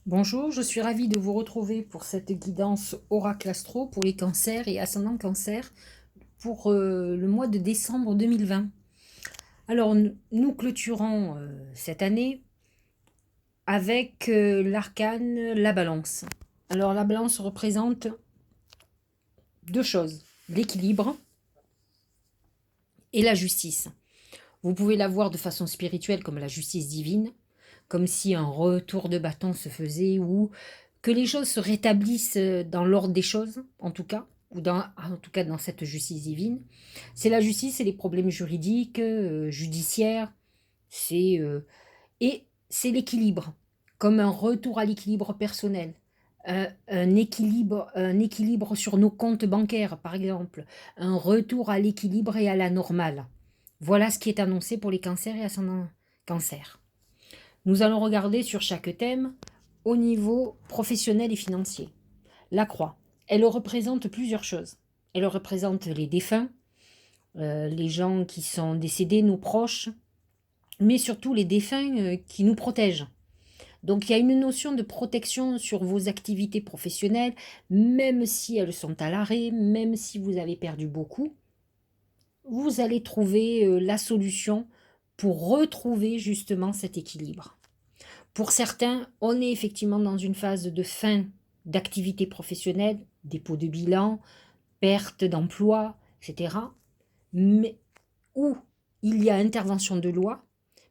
Bonjour, je suis ravie de vous retrouver pour cette guidance Oracle Astro pour les cancers et ascendant cancer pour le mois de décembre 2020. Alors, nous clôturons cette année avec l'arcane la balance. Alors, la balance représente deux choses, l'équilibre et la justice. Vous pouvez la voir de façon spirituelle comme la justice divine, comme si un retour de bâton se faisait ou que les choses se rétablissent dans l'ordre des choses, en tout cas, ou en tout cas dans cette justice divine. C'est la justice, c'est les problèmes juridiques, judiciaires, c'est et c'est l'équilibre, comme un retour à l'équilibre personnel. Un équilibre sur nos comptes bancaires, par exemple, un retour à l'équilibre et à la normale. Voilà ce qui est annoncé pour les cancers et ascendants cancer. Nous allons regarder sur chaque thème au niveau professionnel et financier. La croix, elle représente plusieurs choses. Elle représente les défunts, les gens qui sont décédés, nos proches, mais surtout les défunts qui nous protègent. Donc il y a une notion de protection sur vos activités professionnelles, même si elles sont à l'arrêt, même si vous avez perdu beaucoup, vous allez trouver la solution pour retrouver justement cet équilibre. Pour certains, on est effectivement dans une phase de fin d'activité professionnelle, dépôt de bilan, perte d'emploi, etc. Mais où il y a intervention de loi,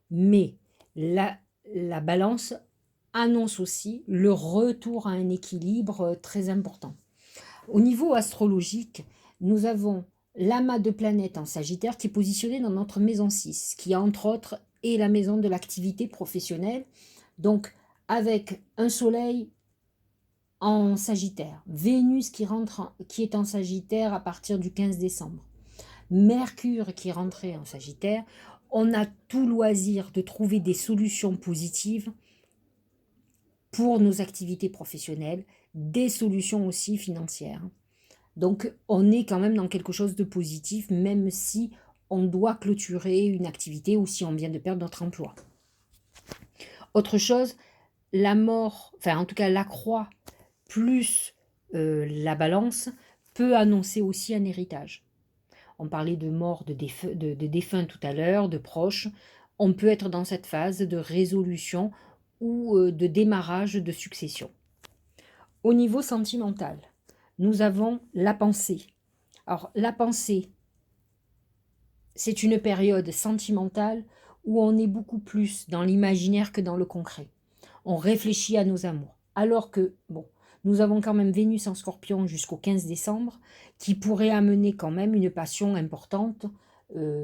mais la balance annonce aussi le retour à un équilibre très important. Au niveau astrologique, nous avons l'amas de planètes en Sagittaire qui est positionné dans notre maison 6, qui entre autres est la maison de l'activité professionnelle. Donc avec un soleil en Sagittaire, Vénus qui est en Sagittaire à partir du 15 décembre, Mercure qui est rentré en Sagittaire, on a tout loisir de trouver des solutions positives pour nos activités professionnelles, des solutions aussi financières. Donc on est quand même dans quelque chose de positif, même si on doit clôturer une activité ou si on vient de perdre notre emploi. Autre chose, la mort, enfin en tout cas la croix plus la balance peut annoncer aussi un héritage. On parlait de mort de défunts tout à l'heure, de proches. On peut être dans cette phase de résolution ou de démarrage de succession. Au niveau sentimental, nous avons la pensée. Alors la pensée, c'est une période sentimentale où on est beaucoup plus dans l'imaginaire que dans le concret. On réfléchit à nos amours. Alors que, bon, nous avons quand même Vénus en Scorpion jusqu'au 15 décembre, qui pourrait amener quand même une passion importante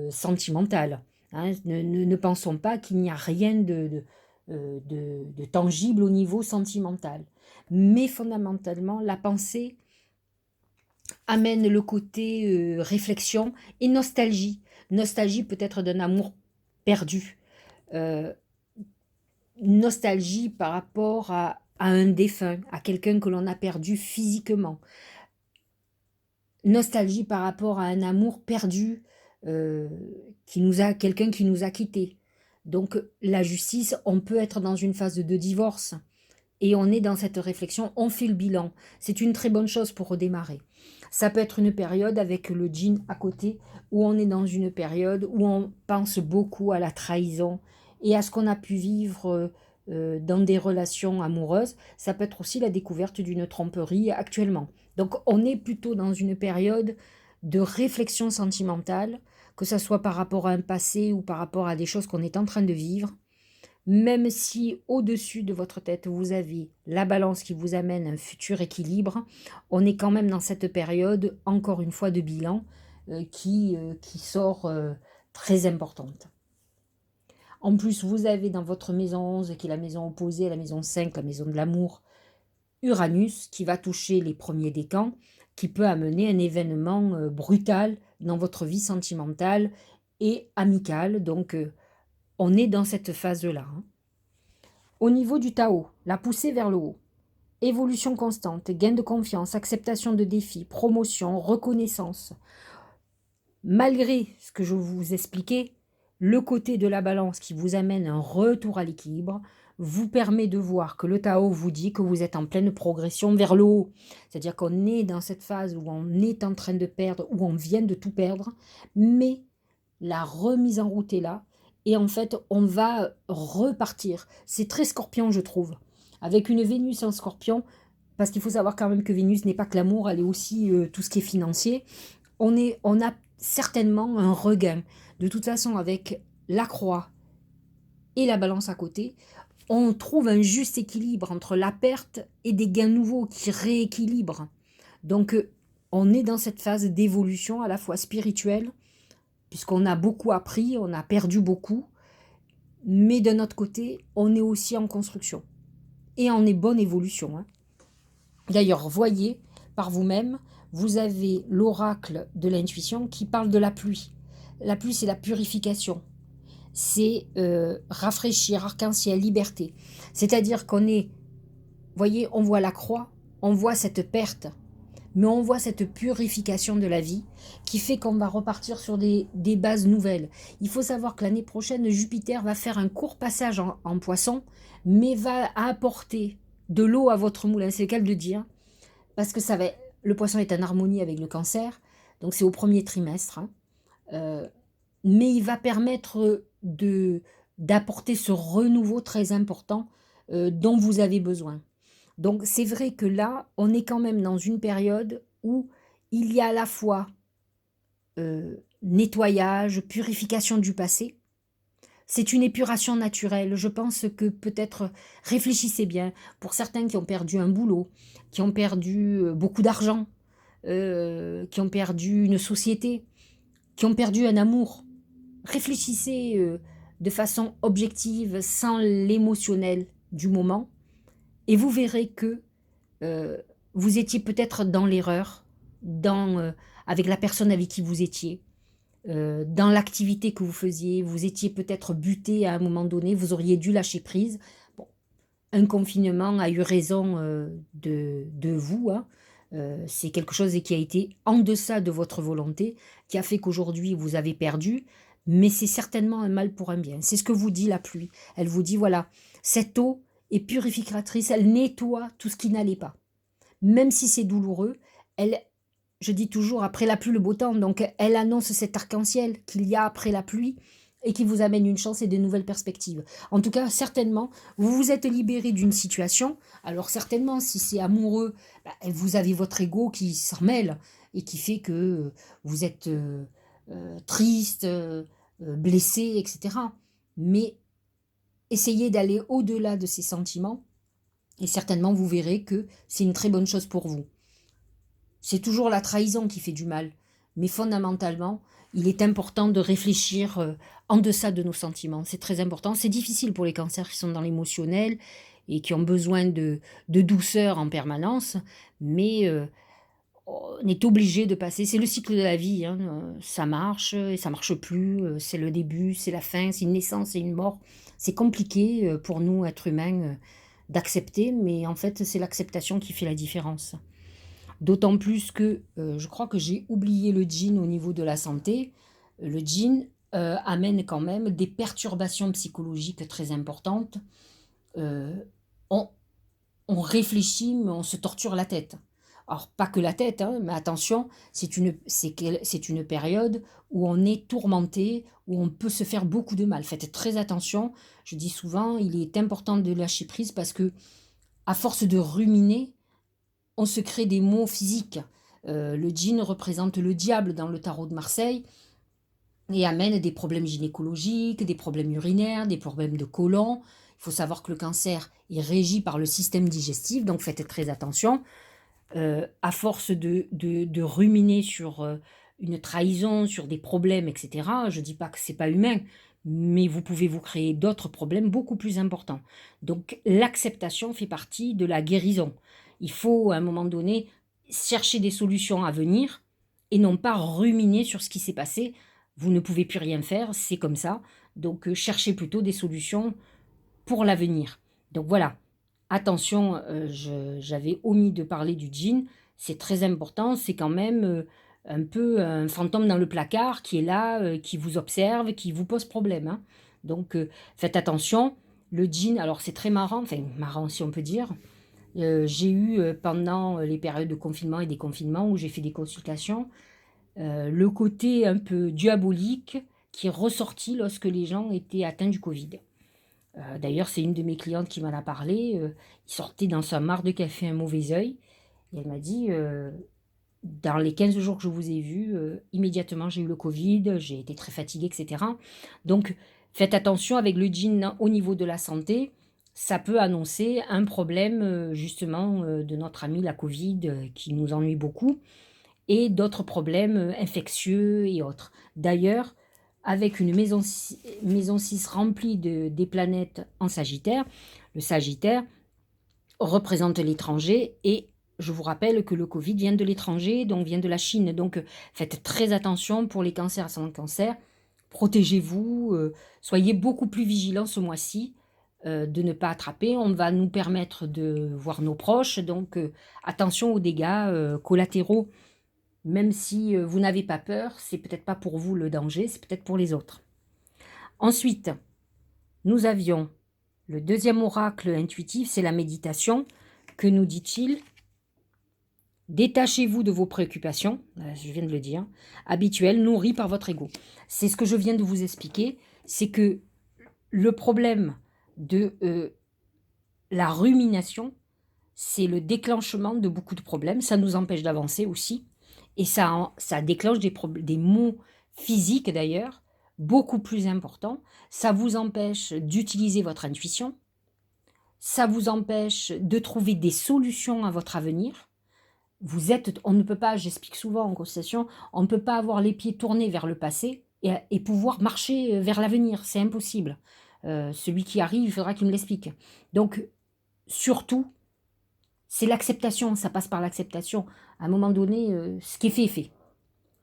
sentimentale. Hein. Ne pensons pas qu'il n'y a rien de tangible au niveau sentimental. Mais fondamentalement, la pensée amène le côté réflexion et nostalgie. Nostalgie peut-être d'un amour perdu. Euh, Nostalgie par rapport à un défunt, à quelqu'un que l'on a perdu physiquement. Nostalgie par rapport à un amour perdu, euh, quelqu'un qui nous a quittés. Donc la justice, on peut être dans une phase de divorce et on est dans cette réflexion, on fait le bilan. C'est une très bonne chose pour redémarrer. Ça peut être une période avec le djinn à côté, où on est dans une période où on pense beaucoup à la trahison et à ce qu'on a pu vivre dans des relations amoureuses. Ça peut être aussi la découverte d'une tromperie actuellement. Donc on est plutôt dans une période de réflexion sentimentale, que ce soit par rapport à un passé ou par rapport à des choses qu'on est en train de vivre. Même si au-dessus de votre tête, vous avez la balance qui vous amène un futur équilibre, on est quand même dans cette période, encore une fois, de bilan qui sort très importante. En plus, vous avez dans votre maison 11, qui est la maison opposée à la maison 5, la maison de l'amour, Uranus, qui va toucher les premiers décans, qui peut amener un événement brutal dans votre vie sentimentale et amicale. Donc, on est dans cette phase-là. Hein. Au niveau du Tao, la poussée vers le haut. Évolution constante, gain de confiance, acceptation de défis, promotion, reconnaissance. Malgré ce que je vous expliquais, le côté de la balance qui vous amène un retour à l'équilibre, vous permet de voir que le Tao vous dit que vous êtes en pleine progression vers le haut. C'est-à-dire qu'on est dans cette phase où on est en train de perdre, où on vient de tout perdre, mais la remise en route est là, et en fait, on va repartir. C'est très Scorpion, je trouve. Avec une Vénus en Scorpion, parce qu'il faut savoir quand même que Vénus n'est pas que l'amour, elle est aussi tout ce qui est financier. On a certainement un regain. De toute façon, avec la croix et la balance à côté, on trouve un juste équilibre entre la perte et des gains nouveaux qui rééquilibrent. Donc, on est dans cette phase d'évolution à la fois spirituelle, puisqu'on a beaucoup appris, on a perdu beaucoup, mais d'un autre côté, on est aussi en construction. Et en est bonne évolution. Hein. D'ailleurs, voyez par vous-même, vous avez l'oracle de l'intuition qui parle de la pluie. La pluie, c'est la purification. C'est rafraîchir, arc-en-ciel, liberté. C'est-à-dire qu'on est, voyez, on voit la croix, on voit cette perte, mais on voit cette purification de la vie qui fait qu'on va repartir sur des bases nouvelles. Il faut savoir que l'année prochaine, Jupiter va faire un court passage en poisson, mais va apporter de l'eau à votre moulin, c'est le cas de le dire, parce que le poisson est en harmonie avec le cancer, donc c'est au premier trimestre, hein. Mais il va permettre d'apporter ce renouveau très important dont vous avez besoin. Donc c'est vrai que là, on est quand même dans une période où il y a à la fois nettoyage, purification du passé. C'est une épuration naturelle. Je pense que peut-être réfléchissez bien. Pour certains qui ont perdu un boulot, qui ont perdu beaucoup d'argent, qui ont perdu une société, qui ont perdu un amour, réfléchissez de façon objective, sans l'émotionnel du moment, et vous verrez que vous étiez peut-être dans l'erreur, avec la personne avec qui vous étiez, dans l'activité que vous faisiez, vous étiez peut-être buté à un moment donné, vous auriez dû lâcher prise. Bon, un confinement a eu raison de vous, hein. C'est quelque chose qui a été en deçà de votre volonté, qui a fait qu'aujourd'hui vous avez perdu, mais c'est certainement un mal pour un bien. C'est ce que vous dit la pluie. Elle vous dit, voilà, cette eau est purificatrice, elle nettoie tout ce qui n'allait pas. Même si c'est douloureux, je dis toujours, après la pluie, le beau temps, donc elle annonce cet arc-en-ciel qu'il y a après la pluie et qui vous amène une chance et de nouvelles perspectives. En tout cas, certainement, vous vous êtes libéré d'une situation. Alors certainement, si c'est amoureux, vous avez votre ego qui s'en mêle et qui fait que vous êtes triste, blessé, etc. Mais essayez d'aller au-delà de ces sentiments et certainement vous verrez que c'est une très bonne chose pour vous. C'est toujours la trahison qui fait du mal, mais fondamentalement, il est important de réfléchir en deçà de nos sentiments. C'est très important. C'est difficile pour les cancers qui sont dans l'émotionnel et qui ont besoin de douceur en permanence, mais on est obligé de passer. C'est le cycle de la vie. Hein. Ça marche et ça marche plus. C'est le début, c'est la fin, c'est une naissance et une mort. C'est compliqué pour nous, êtres humains, d'accepter, mais en fait, c'est l'acceptation qui fait la différence. D'autant plus que je crois que j'ai oublié le djinn au niveau de la santé. Le djinn amène quand même des perturbations psychologiques très importantes. Euh, on, on réfléchit, mais on se torture la tête. Alors, pas que la tête, hein, mais attention, c'est une période où on est tourmenté, où on peut se faire beaucoup de mal. Faites très attention. Je dis souvent, il est important de lâcher prise parce que, à force de ruminer, on se crée des maux physiques. Le djinn représente le diable dans le tarot de Marseille et amène des problèmes gynécologiques, des problèmes urinaires, des problèmes de côlon. Il faut savoir que le cancer est régi par le système digestif, donc faites très attention. À force de ruminer sur une trahison, sur des problèmes, etc., je ne dis pas que ce n'est pas humain, mais vous pouvez vous créer d'autres problèmes beaucoup plus importants. Donc l'acceptation fait partie de la guérison. Il faut à un moment donné chercher des solutions à venir et non pas ruminer sur ce qui s'est passé. Vous ne pouvez plus rien faire, c'est comme ça. Donc cherchez plutôt des solutions pour l'avenir. Donc voilà, attention, j'avais omis de parler du djinn, c'est très important, c'est quand même un peu un fantôme dans le placard qui est là, qui vous observe, qui vous pose problème. Hein. Donc faites attention, Le djinn, alors c'est très marrant, enfin marrant si on peut dire. J'ai eu pendant les périodes de confinement et déconfinement où j'ai fait des consultations, le côté un peu diabolique qui est ressorti lorsque les gens étaient atteints du Covid. D'ailleurs, c'est une de mes clientes qui m'en a parlé. Il sortait dans sa mare de café un mauvais œil. Et elle m'a dit, dans les 15 jours que je vous ai vus, immédiatement j'ai eu le Covid, j'ai été très fatiguée, etc. Donc, faites attention avec le djinn au niveau de la santé. Ça peut annoncer un problème, justement, de notre ami la Covid, qui nous ennuie beaucoup, et d'autres problèmes infectieux et autres. D'ailleurs, avec une maison 6 remplie des planètes en Sagittaire, le Sagittaire représente l'étranger et je vous rappelle que le Covid vient de l'étranger, donc vient de la Chine. Donc faites très attention pour les cancers ascendant cancer. Protégez-vous, soyez beaucoup plus vigilants ce mois-ci de ne pas attraper. On va nous permettre de voir nos proches, donc attention aux dégâts collatéraux. Même si vous n'avez pas peur, c'est peut-être pas pour vous le danger, c'est peut-être pour les autres. Ensuite, nous avions le deuxième oracle intuitif, c'est la méditation. Que nous dit-il? Détachez-vous de vos préoccupations, je viens de le dire, habituelles, nourries par votre ego. C'est ce que je viens de vous expliquer, c'est que le problème de la rumination, c'est le déclenchement de beaucoup de problèmes, ça nous empêche d'avancer aussi, et ça déclenche des maux physiques d'ailleurs, beaucoup plus importants, ça vous empêche d'utiliser votre intuition, ça vous empêche de trouver des solutions à votre avenir. On ne peut pas, j'explique souvent en consultation, on ne peut pas avoir les pieds tournés vers le passé et pouvoir marcher vers l'avenir, c'est impossible. Celui qui arrive, il faudra qu'il me l'explique. Donc, surtout, c'est l'acceptation, ça passe par l'acceptation. À un moment donné, ce qui est fait est fait.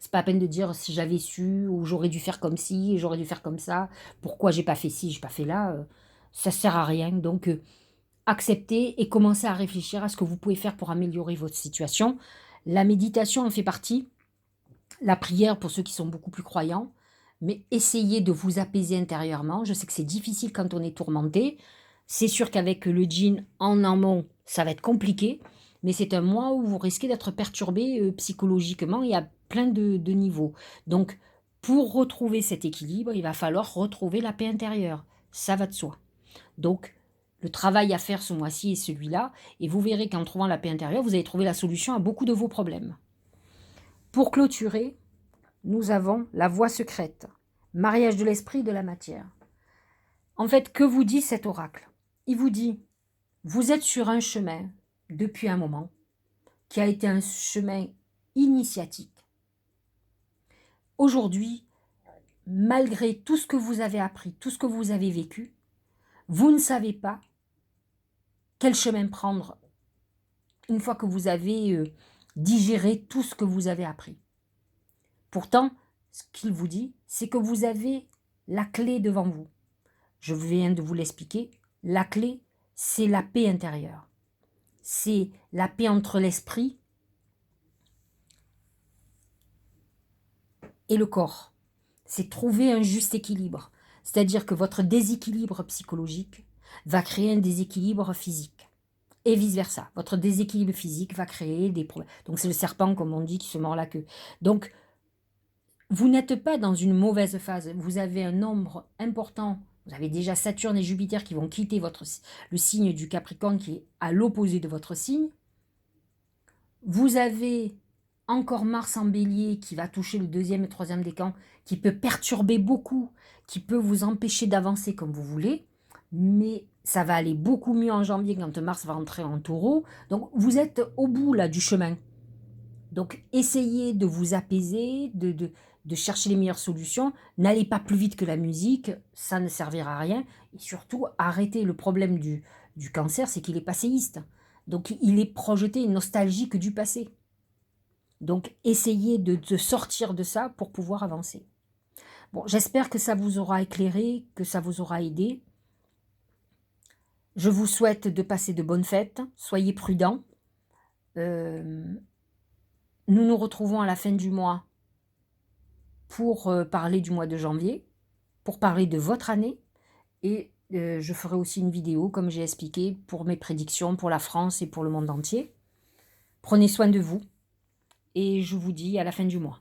C'est pas la peine de dire si j'avais su, ou j'aurais dû faire comme ci, j'aurais dû faire comme ça, pourquoi j'ai pas fait ci, j'ai pas fait là, ça sert à rien. Donc, acceptez et commencez à réfléchir à ce que vous pouvez faire pour améliorer votre situation. La méditation en fait partie, la prière pour ceux qui sont beaucoup plus croyants, mais essayez de vous apaiser intérieurement. Je sais que c'est difficile quand on est tourmenté. C'est sûr qu'avec le djinn en amont, ça va être compliqué, mais c'est un mois où vous risquez d'être perturbé psychologiquement et à plein de niveaux. Donc, pour retrouver cet équilibre, il va falloir retrouver la paix intérieure. Ça va de soi. Donc, le travail à faire ce mois-ci est celui-là, et vous verrez qu'en trouvant la paix intérieure, vous allez trouver la solution à beaucoup de vos problèmes. Pour clôturer, nous avons la voie secrète, mariage de l'esprit et de la matière. En fait, que vous dit cet oracle? Il vous dit, vous êtes sur un chemin depuis un moment, qui a été un chemin initiatique. Aujourd'hui, malgré tout ce que vous avez appris, tout ce que vous avez vécu, vous ne savez pas quel chemin prendre une fois que vous avez digéré tout ce que vous avez appris. Pourtant, ce qu'il vous dit, c'est que vous avez la clé devant vous. Je viens de vous l'expliquer. La clé, c'est la paix intérieure. C'est la paix entre l'esprit et le corps. C'est trouver un juste équilibre. C'est-à-dire que votre déséquilibre psychologique va créer un déséquilibre physique. Et vice-versa. Votre déséquilibre physique va créer des problèmes. Donc c'est le serpent, comme on dit, qui se mord la queue. Donc, vous n'êtes pas dans une mauvaise phase. Vous avez un nombre important. Vous avez déjà Saturne et Jupiter qui vont quitter le signe du Capricorne qui est à l'opposé de votre signe. Vous avez encore Mars en Bélier qui va toucher le deuxième et troisième décan, qui peut perturber beaucoup, qui peut vous empêcher d'avancer comme vous voulez. Mais ça va aller beaucoup mieux en janvier quand Mars va entrer en Taureau. Donc vous êtes au bout là du chemin. Donc essayez de vous apaiser, de chercher les meilleures solutions. N'allez pas plus vite que la musique, ça ne servira à rien. Et surtout, arrêtez. Le problème du cancer, c'est qu'il est passéiste. Donc il est projeté, nostalgique du passé. Donc essayez de sortir de ça pour pouvoir avancer. Bon, j'espère que ça vous aura éclairé, que ça vous aura aidé. Je vous souhaite de passer de bonnes fêtes. Soyez prudents. Nous nous retrouvons à la fin du mois pour parler du mois de janvier, pour parler de votre année. Et Je ferai aussi une vidéo, comme j'ai expliqué, pour mes prédictions pour la France et pour le monde entier. Prenez soin de vous et je vous dis à la fin du mois.